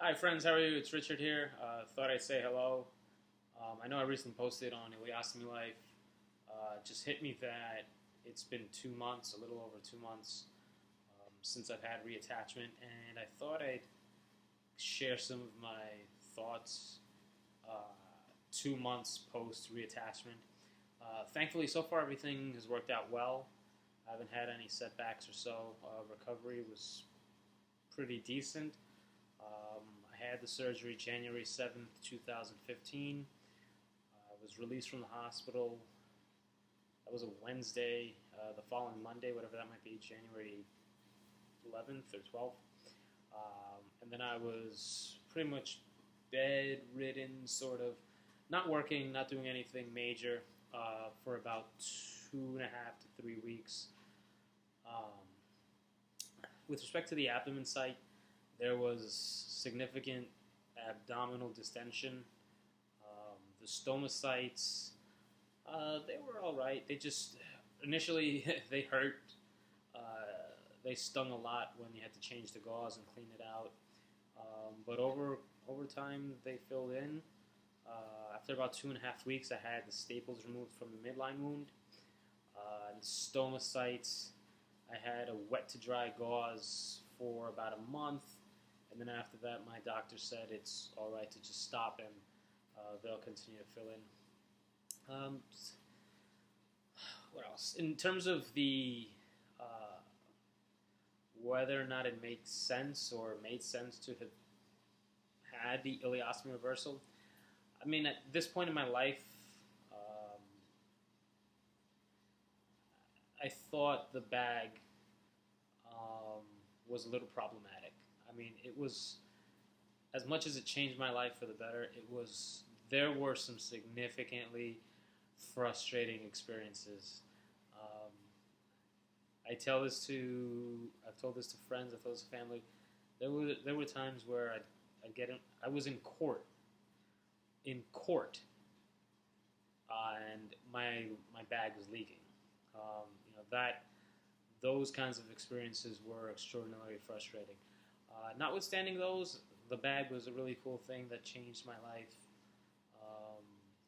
Hi friends, how are you? It's Richard here. Thought I'd say hello. I know I recently posted on Ileostomy Life. Just hit me that it's been 2 months, a little over 2 months, since I've had reattachment, and I thought I'd share some of my thoughts 2 months post reattachment. Thankfully, so far everything has worked out well. I haven't had any setbacks or so. Recovery was pretty decent. I had the surgery January 7th, 2015. I was released from the hospital. That was a Wednesday. The following Monday, whatever that might be, January 11th or 12th. And then I was pretty much bedridden, sort of, not working, not doing anything major for about 2.5 to 3 weeks. With respect to the abdomen site, there was significant abdominal distension. The stomacytes, they were all right. They just, initially, they hurt. They stung a lot when you had to change the gauze and clean it out. But over time, they filled in. After about 2.5 weeks, I had the staples removed from the midline wound. And stomacytes, I had a wet to dry gauze for about a month. And then after that, my doctor said it's all right to just stop, and they'll continue to fill in. What else? In terms of the whether or not it makes sense or made sense to have had the ileostomy reversal, I mean, at this point in my life, I thought the bag was a little problematic. I mean, it was, as much as it changed my life for the better, there were some significantly frustrating experiences. I've told this to friends, I've told this to family. There were times where I was in court, and my bag was leaking. Those kinds of experiences were extraordinarily frustrating. Notwithstanding those, the bag was a really cool thing that changed my life.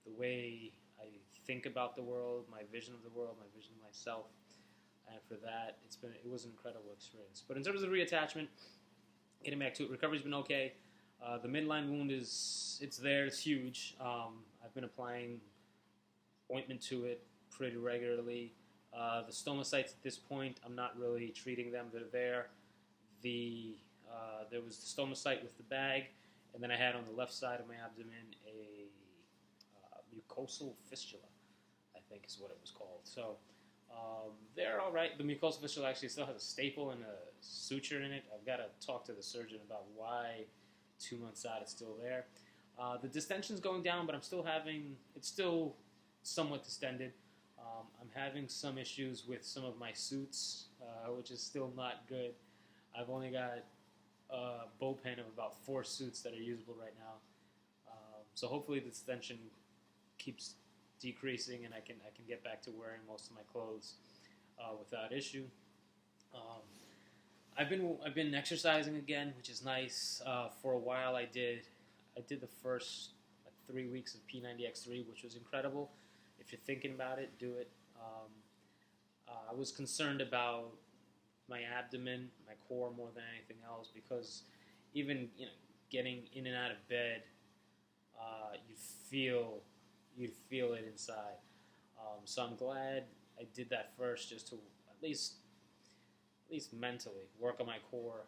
The way I think about the world, my vision of the world, my vision of myself, and for that, it was an incredible experience. But in terms of reattachment, getting back to it, recovery's been okay. The midline wound it's there, it's huge. I've been applying ointment to it pretty regularly. The stomacytes at this point, I'm not really treating them. They're there. There was the stomacyte with the bag, and then I had on the left side of my abdomen a mucosal fistula, I think is what it was called. So they're all right. The mucosal fistula actually still has a staple and a suture in it. I've got to talk to the surgeon about why 2 months out it's still there. The distension's going down, but it's still somewhat distended. I'm having some issues with some of my suits, which is still not good. I've only got a bullpen of about 4 suits that are usable right now. So hopefully the distension keeps decreasing, and I can get back to wearing most of my clothes without issue. I've been exercising again, which is nice. For a while, I did the first 3 weeks of P90X3, which was incredible. If you're thinking about it, do it. I was concerned about my abdomen, my core more than anything else, because even getting in and out of bed, you'd feel it inside. So I'm glad I did that first, just to at least mentally work on my core.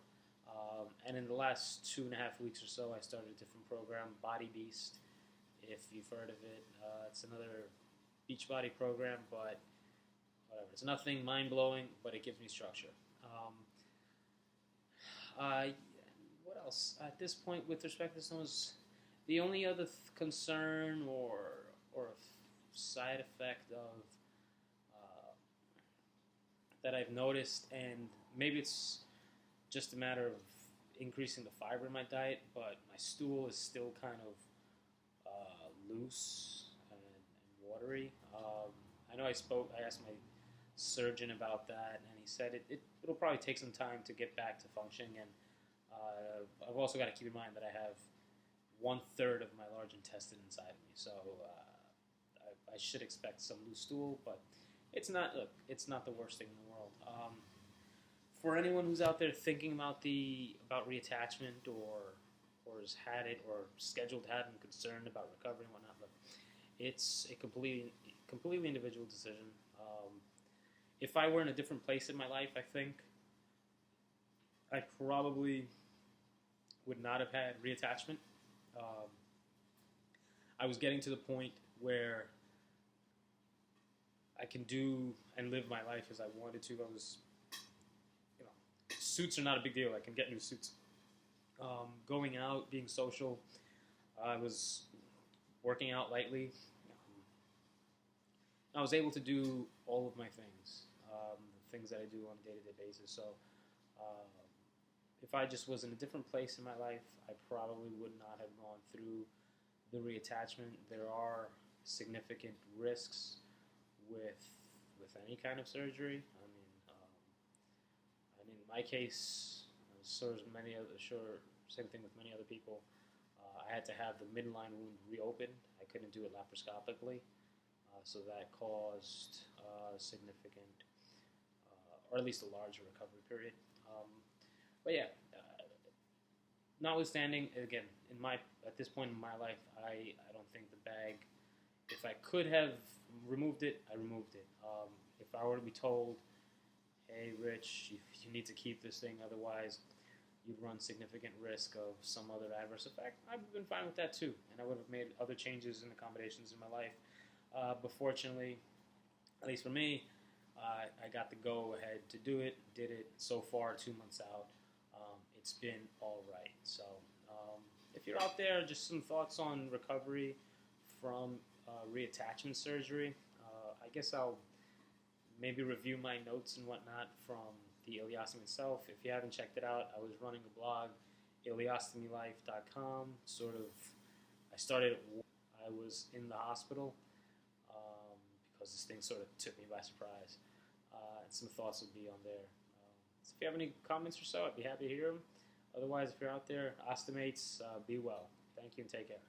And in the last 2.5 weeks or so, I started a different program, Body Beast, if you've heard of it. It's another Beachbody program, but whatever. It's nothing mind-blowing, but it gives me structure. What else? At this point, with respect to stomas, the only other concern or side effect of that I've noticed, and maybe it's just a matter of increasing the fiber in my diet, but my stool is still kind of loose and watery. I know I asked my surgeon about that, and he said it'll probably take some time to get back to functioning, and I've also got to keep in mind that I have 1/3 of my large intestine inside of me, so I should expect some loose stool, but it's not. Look, it's not the worst thing in the world. For anyone who's out there thinking about reattachment or has had it or scheduled to have and concerned about recovery and whatnot, look, it's a completely individual decision. If I were in a different place in my life, I think I probably would not have had reattachment. I was getting to the point where I can do and live my life as I wanted to. Suits are not a big deal. I can get new suits. Going out, being social, I was working out lightly. I was able to do all of my things, the things that I do on a day-to-day basis. So if I just was in a different place in my life, I probably would not have gone through the reattachment. There are significant risks with any kind of surgery. In my case, same thing with many other people. I had to have the midline wound reopened. I couldn't do it laparoscopically, so that caused significant, or at least a larger recovery period. But yeah, notwithstanding, again, at this point in my life, I don't think the bag. If I could have removed it, I removed it. If I were to be told, hey, Rich, you need to keep this thing, otherwise you'd run significant risk of some other adverse effect, I've been fine with that too, and I would have made other changes and accommodations in my life. But fortunately, at least for me, I got the go-ahead to do it, did it. So far, 2 months out, it's been all right. So if you're out there, just some thoughts on recovery from reattachment surgery. I guess I'll maybe review my notes and whatnot from the ileostomy itself. If you haven't checked it out, I was running a blog, ileostomylife.com. I started, I was in the hospital because this thing sort of took me by surprise. And some thoughts will be on there. So if you have any comments or so, I'd be happy to hear them. Otherwise, if you're out there, ostomates, be well. Thank you and take care.